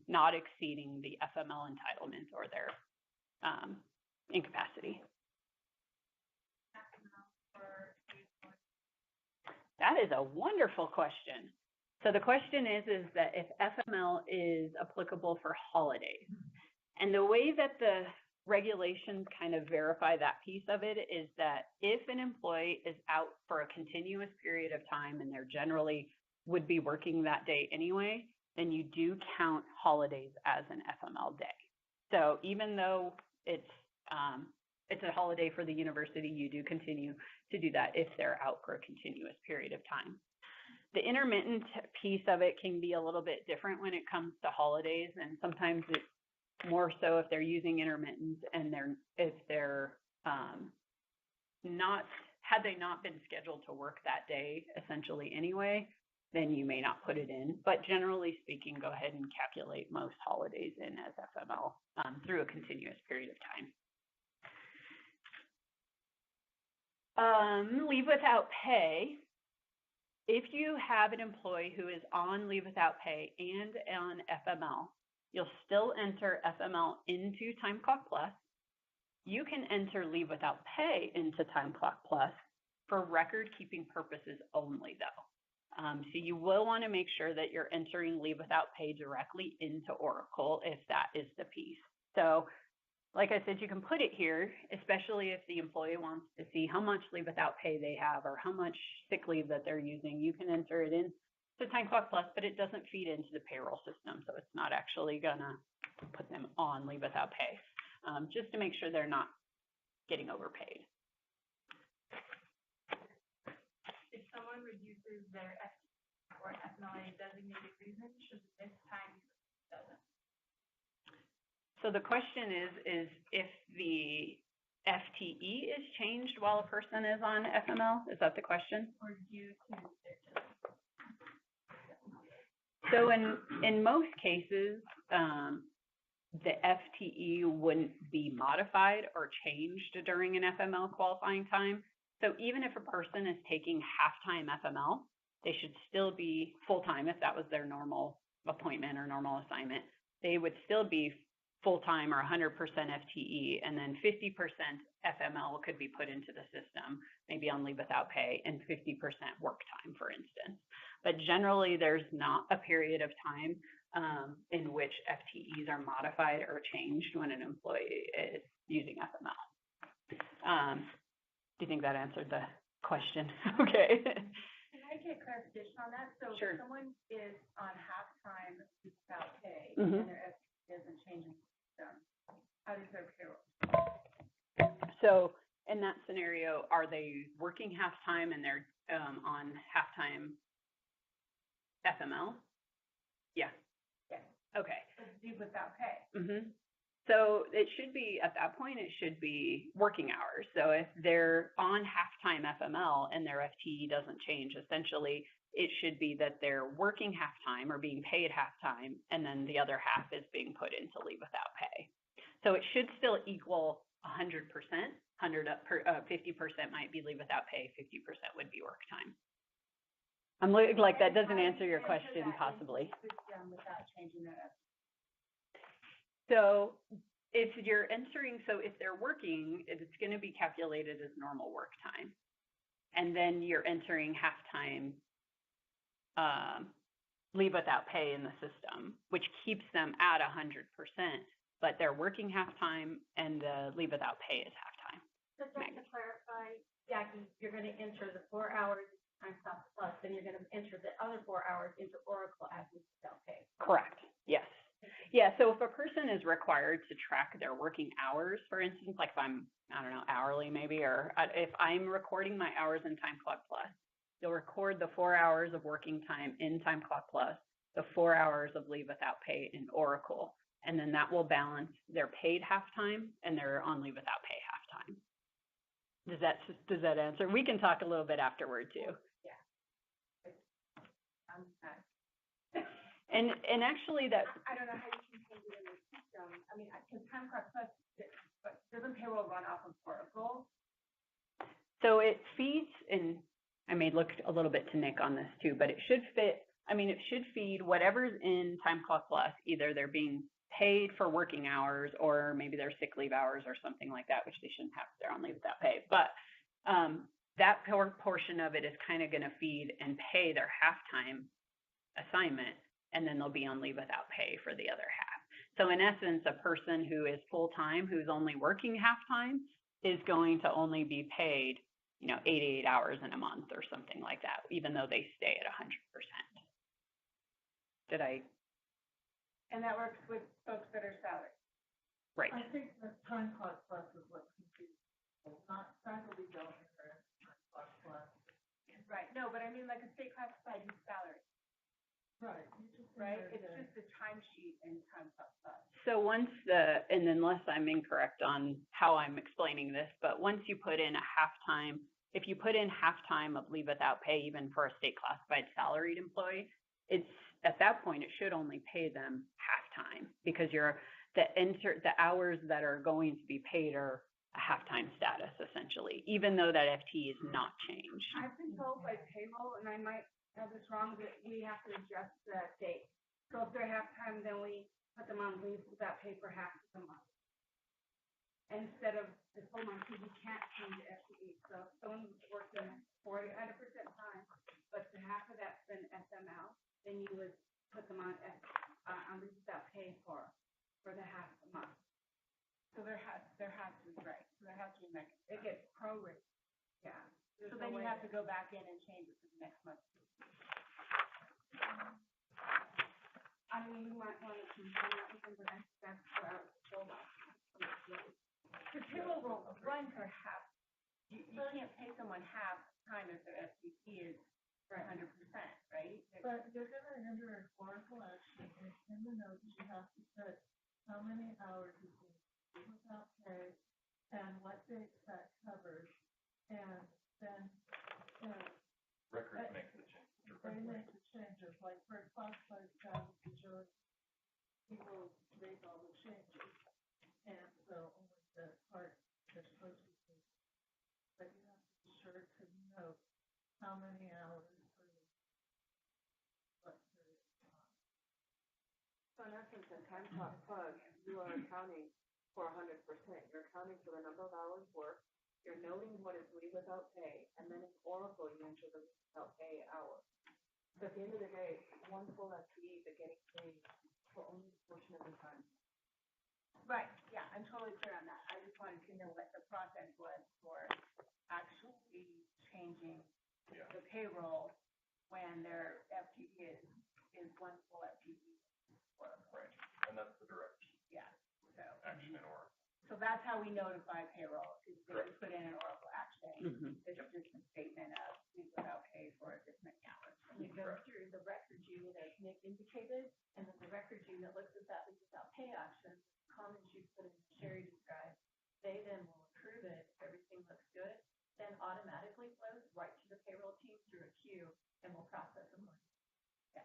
not exceeding the FML entitlement or their incapacity. That is a wonderful question. So the question is that if FML is applicable for holidays. And the way that the regulations kind of verify that piece of it is that if an employee is out for a continuous period of time and they're generally would be working that day anyway, then you do count holidays as an FML day. So even though it's a holiday for the university, you do continue to do that if they're out for a continuous period of time. The intermittent piece of it can be a little bit different when it comes to holidays, and sometimes it's more so if they're using intermittent and if they're had they not been scheduled to work that day essentially anyway, then you may not put it in. But generally speaking, go ahead and calculate most holidays in as FML through a continuous period of time. Leave without pay. If you have an employee who is on leave without pay and on FML, you'll still enter FML into Time Clock Plus. You can enter leave without pay into Time Clock Plus for record keeping purposes only though. So you will want to make sure that you're entering leave without pay directly into Oracle if that is the piece. So like I said, you can put it here, especially if the employee wants to see how much leave without pay they have or how much sick leave that they're using. You can enter it in to Time Clock Plus, but it doesn't feed into the payroll system. So it's not actually gonna put them on leave without pay, just to make sure they're not getting overpaid. If someone reduces their FTE or FMLA designated reason, should this time doesn't? So the question is if the FTE is changed while a person is on FML, is that the question? Or due to their So in most cases, the FTE wouldn't be modified or changed during an FML qualifying time. So even if a person is taking half-time FML, they should still be full-time if that was their normal appointment or normal assignment. They would still be full-time or 100% FTE, and then 50% FML could be put into the system, maybe on leave without pay, and 50% work time, for instance. But generally, there's not a period of time in which FTEs are modified or changed when an employee is using FML. Do you think that answered the question? Okay. Can I get clarification on that? So Sure. if someone is on half-time without pay Mhm. and their FTE isn't changing, how does their payroll? So in that scenario, are they working half-time and they're on half-time FML? Yeah. Yes. Okay. Leave without pay. Mm-hmm. So it should be, at that point, it should be working hours. So if they're on half-time FML and their FTE doesn't change, essentially it should be that they're working half-time or being paid half-time, and then the other half is being put into leave without pay. So it should still equal 100%. 50% might be leave without pay, 50% would be work time. I'm looking like that doesn't answer your question, possibly. Without changing their FTE. So if you're entering, so if they're working, it's going to be calculated as normal work time. And then you're entering half-time leave without pay in the system, which keeps them at 100%, but they're working half-time and the leave without pay is half-time. So just to clarify, Jackie, you're going to enter the 4 hours Time Clock Plus, then you're going to enter the other 4 hours into Oracle as leave without pay. Correct. Yes. Yeah. So if a person is required to track their working hours, for instance, like if I'm, I don't know, hourly maybe, or if I'm recording my hours in Time Clock Plus, you'll record the 4 hours of working time in Time Clock Plus, the 4 hours of leave without pay in Oracle, and then that will balance their paid half-time and their on leave without pay half-time. Does that answer? We can talk a little bit afterward too. Yeah. And actually that. I don't know how you can change it in the system. I mean, because Time Clock Plus, but doesn't payroll run off of Oracle? So it feeds, and I may look a little bit to Nick on this too, but it should fit. I mean, it should feed whatever's in time clock plus. Either they're being paid for working hours or maybe their sick leave hours or something like that, which they shouldn't have if they're on leave without pay. But that portion of it is kind of going to feed and pay their halftime assignment, and then they'll be on leave without pay for the other half. So in essence, a person who is full-time, who's only working half-time, is going to only be paid, 88 hours in a month or something like that, even though they stay at 100%. Did I? And that works with folks that are salaried. Right. I think the time clock plus is what confuses people, not faculty don't enter time clock plus. Right, no, but I mean like a state classified who's salary, Right. You just right? enter It's the- just the timesheet and time clock plus. So and unless I'm incorrect on how I'm explaining this, but once you put in a halftime, if you put in halftime of leave without pay, even for a state classified salaried employee, it's at that point, it should only pay them halftime because the hours that are going to be paid are a halftime status essentially, even though that FT is not changed. I've been told by payroll, and I might have this wrong, that we have to adjust the date. So if they're halftime, then we put them on leave without pay for half of the month. Instead of the full month, because you can't change the FTE. So if someone works in 100% time, but the half of that's been FML, then you would put them on leave without pay for the half of the month. So there has to be, right, so there has to be it gets prorated. Yeah. So then you have to go back in and change it for the next month. I mean, we might want to confirm that within the next step for our full month. The payroll will run for half. You can't pay someone half time if their FTE is 100%, right? But you're gonna enter an Oracle action, and in the notes, you have to put how many hours is being without pay, and what dates that covers, and then, Records make the change. they make the changes, like for classified staff, usually people make all the changes, and so only the part they're supposed to be. But you have to be sure to note how many hours per what period of time. So in essence, in time clock plus, you are accounting for 100%. You're accounting for the number of hours worked. You're noting what is leave without pay, and then in Oracle, you enter the leave without pay hours. So at the end of the day, one full FTE, but getting paid for only a portion of the time. Right, yeah, I'm totally clear on that. I just wanted to know what the process was for actually changing Yeah. the payroll when their FTE is one full FTE. Right, and that's the direct Yeah, so, action in Oracle. so that's how we notify payroll, is they Correct. put in an Oracle action. Mhm. It's just a statement of leave without pay for this many hours. And it goes through the records unit as Nick indicated, and then the records unit looks at that leave without pay action, comments you put in, Sherry described, they then will approve it, if everything looks good, then automatically flows right to the payroll team through a queue, and will process them. Yeah.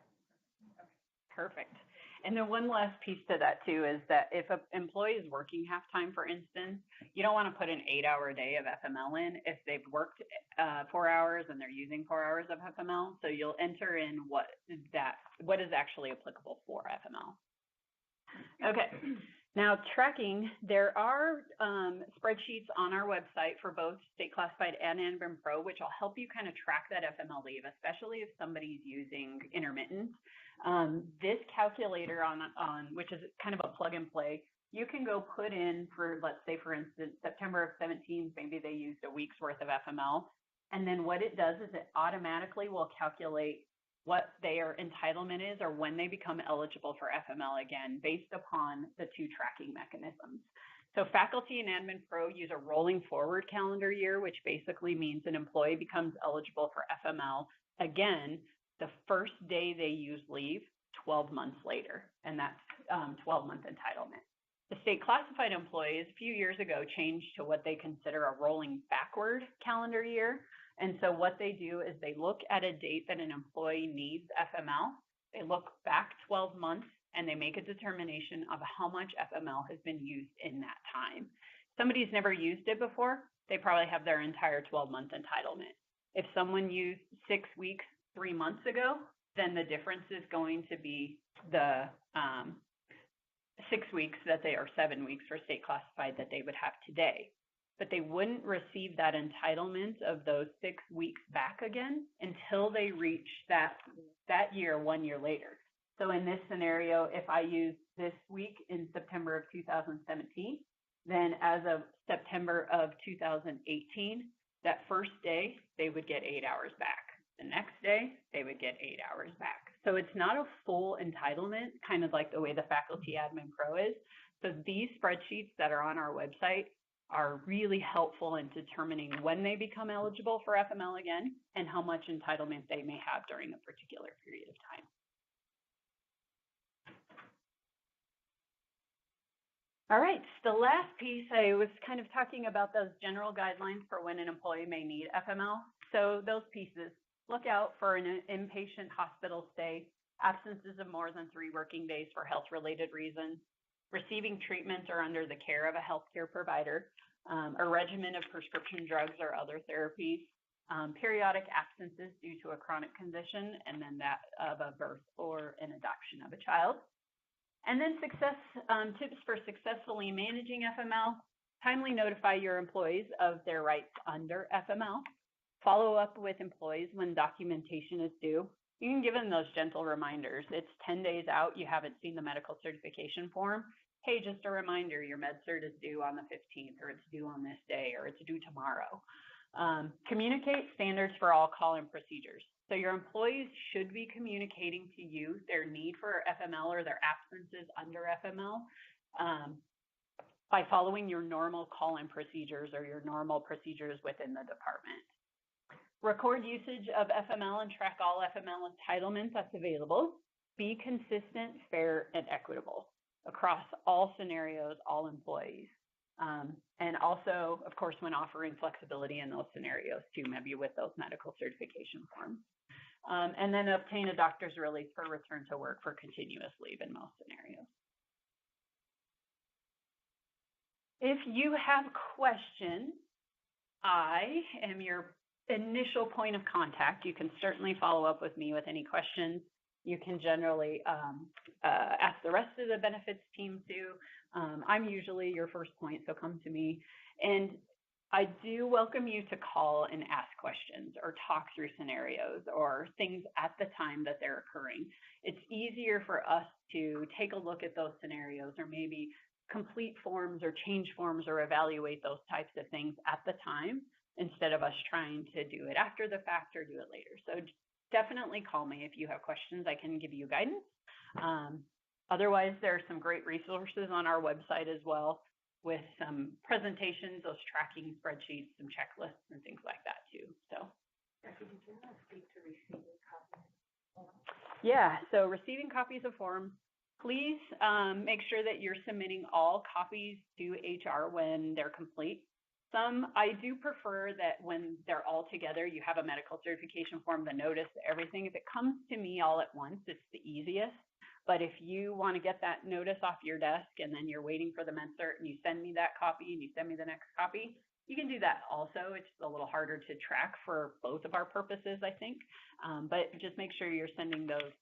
Okay. Perfect. And then one last piece to that too is that if an employee is working half-time, for instance, you don't want to put an 8-hour day of FML in if they've worked 4 hours and they're using 4 hours of FML. So you'll enter in what is actually applicable for FML. Okay. Now, tracking, there are spreadsheets on our website for both State Classified and Admin Pro, which will help you kind of track that FML leave, especially if somebody's using intermittent. This calculator on which is kind of a plug and play, you can go put in for, let's say, for instance, September of 17, maybe they used a week's worth of FML. And then what it does is it automatically will calculate what their entitlement is or when they become eligible for FML again, based upon the two tracking mechanisms. So faculty and Admin Pro use a rolling forward calendar year, which basically means an employee becomes eligible for FML again the first day they use leave 12 months later, and that's 12-month entitlement. The state classified employees a few years ago changed to what they consider a rolling backward calendar year. And so what they do is they look at a date that an employee needs FML, they look back 12 months, and they make a determination of how much FML has been used in that time. Somebody's never used it before, they probably have their entire 12-month entitlement. If someone used 6 weeks 3 months ago, then the difference is going to be the 6 weeks that they are 7 weeks for state classified that they would have today. But they wouldn't receive that entitlement of those 6 weeks back again until they reach that year 1 year later. So in this scenario, if I use this week in September of 2017, then as of September of 2018, that first day, they would get 8 hours back. The next day, they would get 8 hours back. So it's not a full entitlement, kind of like the way the Faculty Admin Pro is. So these spreadsheets that are on our website are really helpful in determining when they become eligible for FML again and how much entitlement they may have during a particular period of time. All right, the last piece, I was kind of talking about those general guidelines for when an employee may need FML. So those pieces, look out for an inpatient hospital stay, absences of more than 3 working days for health-related reasons, receiving treatment or under the care of a healthcare provider, a regimen of prescription drugs or other therapies, periodic absences due to a chronic condition, and then that of a birth or an adoption of a child. And then tips for successfully managing FML, timely notify your employees of their rights under FML, follow up with employees when documentation is due. You can give them those gentle reminders. It's 10 days out, you haven't seen the medical certification form. Hey, just a reminder, your med cert is due on the 15th, or it's due on this day, or it's due tomorrow. Communicate standards for all call-in procedures. So your employees should be communicating to you their need for FML or their absences under FML by following your normal call-in procedures or your normal procedures within the department. Record usage of FML and track all FML entitlements that's available. Be consistent, fair, and equitable across all scenarios, all employees. And also, of course, when offering flexibility in those scenarios too, maybe with those medical certification forms. And then obtain a doctor's release for return to work for continuous leave in most scenarios. If you have questions, I am your initial point of contact. You can certainly follow up with me with any questions. You can generally ask the rest of the benefits team too. I'm usually your first point, so come to me. And I do welcome you to call and ask questions or talk through scenarios or things at the time that they're occurring. It's easier for us to take a look at those scenarios or maybe complete forms or change forms or evaluate those types of things at the time instead of us trying to do it after the fact or do it later. So definitely call me if you have questions. I can give you guidance. Otherwise, there are some great resources on our website as well with some presentations, those tracking spreadsheets, some checklists and things like that too. So, Did you want to speak to receiving copies? Yeah, so receiving copies of forms, please make sure that you're submitting all copies to HR when they're complete. I do prefer that when they're all together, you have a medical certification form, the notice, everything. If it comes to me all at once, it's the easiest. But if you want to get that notice off your desk and then you're waiting for the med cert and you send me that copy and you send me the next copy, you can do that also. It's a little harder to track for both of our purposes, I think. But just make sure you're sending those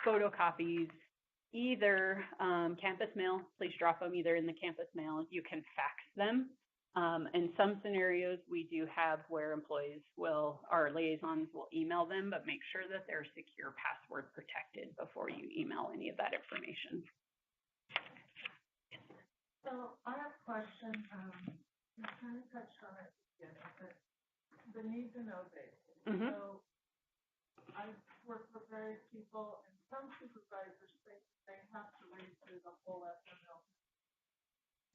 photocopies, either campus mail. Please drop them either in the campus mail. You can fax them. In some scenarios, we do have where employees our liaisons will email them, but make sure that they're secure password protected before you email any of that information. So I have a question, you kind of touched on it again, but the need to know basis. Mm-hmm. So I work with various people, and some supervisors think they have to read through the whole FML.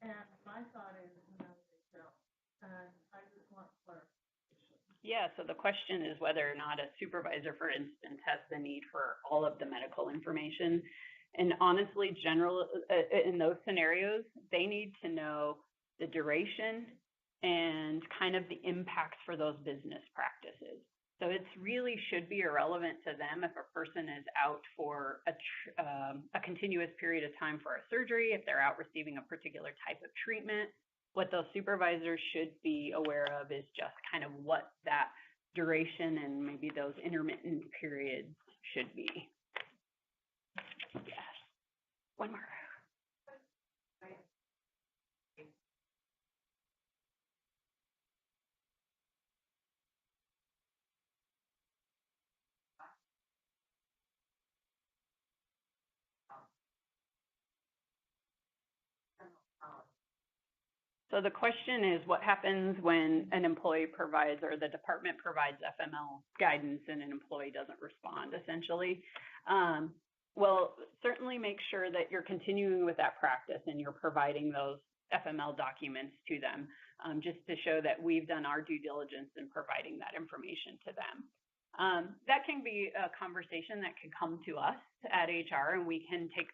And my thought is, no, they don't. And I just want clarification. Yeah, so the question is whether or not a supervisor, for instance, has the need for all of the medical information. And honestly, in those scenarios, they need to know the duration and kind of the impacts for those business practices. So it really should be irrelevant to them if a person is out for a continuous period of time for a surgery, if they're out receiving a particular type of treatment. What those supervisors should be aware of is just kind of what that duration and maybe those intermittent periods should be. Yes. One more. So the question is, what happens when an employee provides or the department provides FML guidance and an employee doesn't respond, essentially? Well, certainly make sure that you're continuing with that practice and you're providing those FML documents to them, just to show that we've done our due diligence in providing that information to them. That can be a conversation that could come to us at HR, and we can take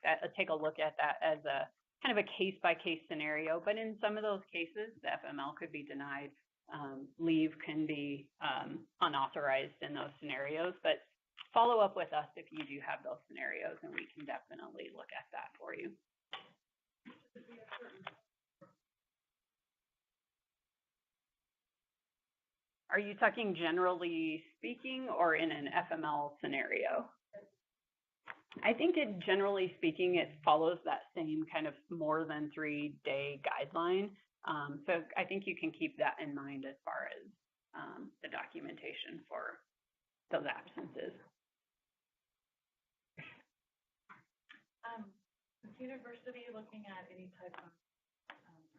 a look at that as a kind of a case-by-case scenario. But in some of those cases, the FML could be denied. Leave can be unauthorized in those scenarios. But follow up with us if you do have those scenarios, and we can definitely look at that for you. Are you talking generally speaking or in an FML scenario? I think generally speaking, it follows that same kind of more than 3-day guideline. So I think you can keep that in mind as far as the documentation for those absences. Is the university looking at any type of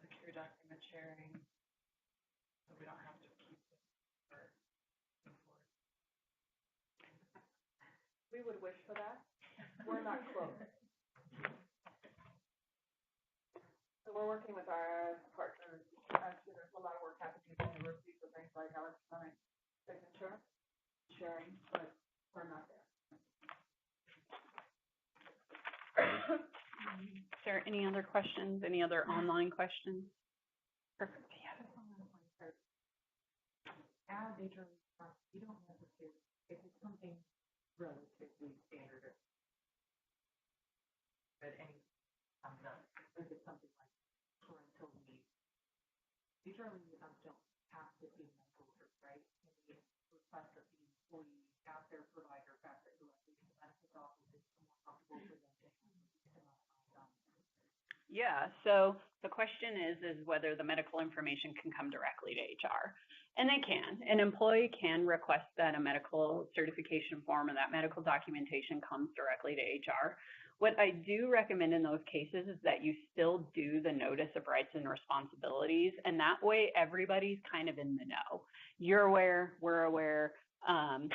secure document sharing so we don't have to keep it for forward? We would wish for that. We're not close. So we're working with our partners. Actually, there's a lot of work happening at the university for things like electronic signature sharing, but we're not there. Is there any other questions? Any other online questions? Perfect. Yeah. As HR, you don't necessarily, if it's something relatively standard, but any comes up, if it's something like parental leave, HR liaisons don't have to be medical workers, right? And they request that the employee have their provider pass it directly to the benefits office. It's more comfortable for them to have Yeah, so the question is whether the medical information can come directly to HR. And they can. An employee can request that a medical certification form or that medical documentation comes directly to HR. What I do recommend in those cases is that you still do the notice of rights and responsibilities, and that way everybody's kind of in the know. You're aware, we're aware,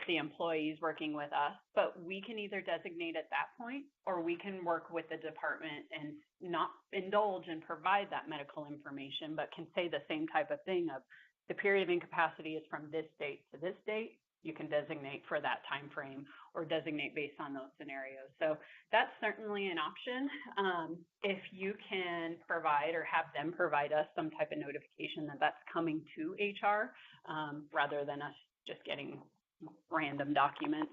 the employees working with us, but we can either designate at that point or we can work with the department and not indulge and provide that medical information, but can say the same type of thing of the period of incapacity is from this date to this date. You can designate for that time frame or designate based on those scenarios. So that's certainly an option. If you can provide or have them provide us some type of notification that that's coming to HR rather than us just getting random documents.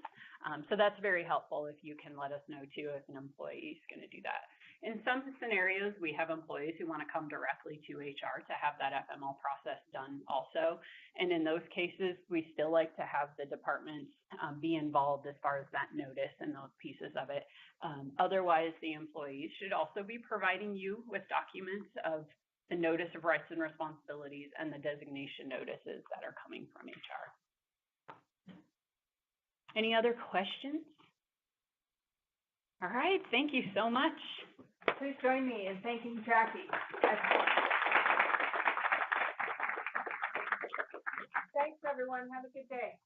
So that's very helpful if you can let us know too if an employee is going to do that. In some scenarios, we have employees who want to come directly to HR to have that FML process done also. And in those cases, we still like to have the departments be involved as far as that notice and those pieces of it. Otherwise, the employees should also be providing you with documents of the notice of rights and responsibilities and the designation notices that are coming from HR. Any other questions? All right, thank you so much. Please join me in thanking Jackie. Excellent. Thanks, everyone. Have a good day.